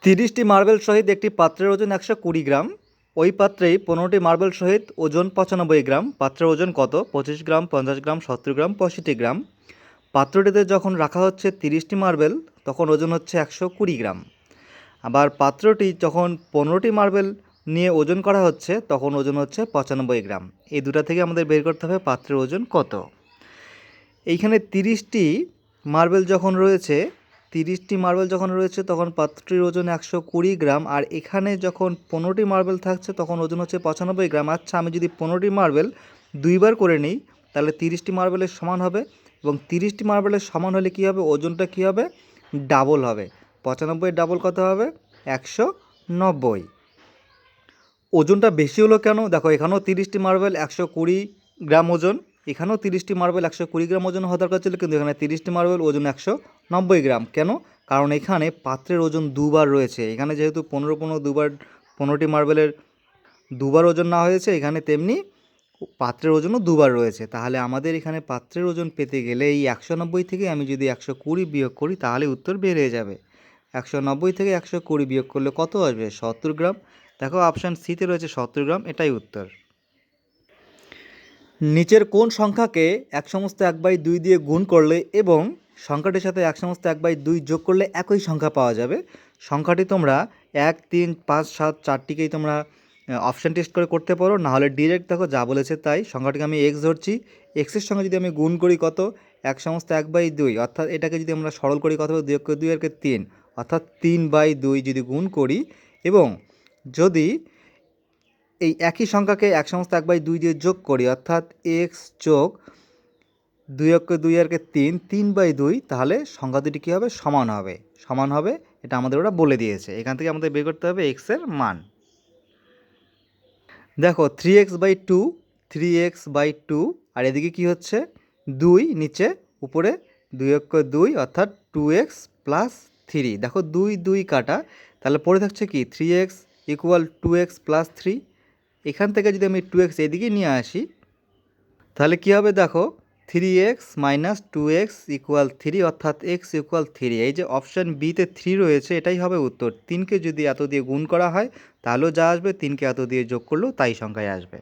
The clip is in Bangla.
30টি মার্বেল সহিত একটি পাত্রের ওজন 120 গ্রাম। ওই পাত্রেই 15টি মার্বেল সহিত ওজন 95 গ্রাম। পাত্রের ওজন কত? 25 গ্রাম, 50 গ্রাম, 70 গ্রাম, 65 গ্রাম। পাত্রটিতে যখন রাখা হচ্ছে 30টি মার্বেল, তখন ওজন হচ্ছে 120 গ্রাম। আবার পাত্রটি যখন 15টি মার্বেল নিয়ে ওজন করা হচ্ছে, তখন ওজন হচ্ছে 95 গ্রাম। এই দুটা থেকে আমাদের বের করতে হবে পাত্রের ওজন কত। এইখানে 30টি মার্বেল যখন রয়েছে, তখন পাত্রটির ওজন 120 গ্রাম। আর এখানে যখন 15টি মার্বেল থাকছে, তখন ওজন হচ্ছে 95 গ্রাম। আচ্ছা, আমি যদি 15টি মার্বেল দুইবার করে নিই, তাহলে 30টি মার্বেলের সমান হবে। এবং 30টি মার্বেলের সমান হলে কী হবে? ওজনটা কী হবে? ডাবল হবে। 95 ডাবল কত হবে? 190। ওজনটা বেশি হলো কেন? দেখো, এখানেও 30টি মার্বেল 120 গ্রাম ওজন, এখানেও 30টি মার্বেল 120 গ্রাম ওজন হওয়া দরকার ছিল, কিন্তু এখানে 30টি মার্বেল ওজন 190 গ্রাম। কেন? কারণ এখানে পাত্রের ওজন দুবার রয়েছে। এখানে যেহেতু 15 দুবার 15টি মার্বেলের দুবার ওজন না হয়েছে, এখানে তেমনি পাত্রের ওজনও দুবার রয়েছে। তাহলে আমাদের এখানে পাত্রের ওজন পেতে গেলে এই 190 থেকে আমি যদি 120 বিয়োগ করি, তাহলে উত্তর বের হয়ে যাবে। 190 থেকে 120 বিয়োগ করলে কত আসবে? 70 গ্রাম। দেখো, অপশান সিতে রয়েছে 70 গ্রাম, এটাই উত্তর। নিচের কোন সংখ্যাকে 1/2 দিয়ে গুণ করলে এবং সংখ্যাটির সাথে 1/2 যোগ করলে একই সংখ্যা পাওয়া যাবে? সংখ্যাটি তোমরা 1, 3, 5, 7 চারটিকেই তোমরা অপশান টেস্ট করে করতে পারো, নাহলে ডিরেক্ট দেখো যা বলেছে তাই। সংখ্যাটিকে আমি এক্স ধরছি, এক্সের সঙ্গে যদি আমি গুণ করি কত? 1/2, অর্থাৎ এটাকে যদি আমরা সরল করি কত হবে? 2 আর 3, অর্থাৎ 3/2 যদি গুণ করি, এবং যদি এই একই সংখ্যাকে 1/2 দিয়ে যোগ করি, অর্থাৎ এক্স যোগ 2 আর 3, 3/2, তাহলে সংখ্যা দুটি কী হবে? সমান হবে। সমান হবে, এটা আমাদের ওরা বলে দিয়েছে। এখান থেকে আমাদের বের করতে হবে এক্সের মান। দেখো, 3x/2, 3x/2, আর এদিকে কি হচ্ছে? 2 নিচে, উপরে 2 অর্থাৎ 2x + 3। দেখো, 2 কাটা, তাহলে পড়ে থাকছে কি? 3x = 2x + 3। এখান থেকে যদি আমি 2x এদিকে নিয়ে আসি, তাহলে কী হবে? দেখো, 3x - 2x = 3, অর্থাৎ x = 3। এই যে অপশান বিতে 3 রয়েছে, এটাই হবে উত্তর। 3কে যদি এত দিয়ে গুণ করা হয়, তাহলেও যা আসবে, 3কে এত দিয়ে যোগ করলেও তাই সংখ্যায় আসবে।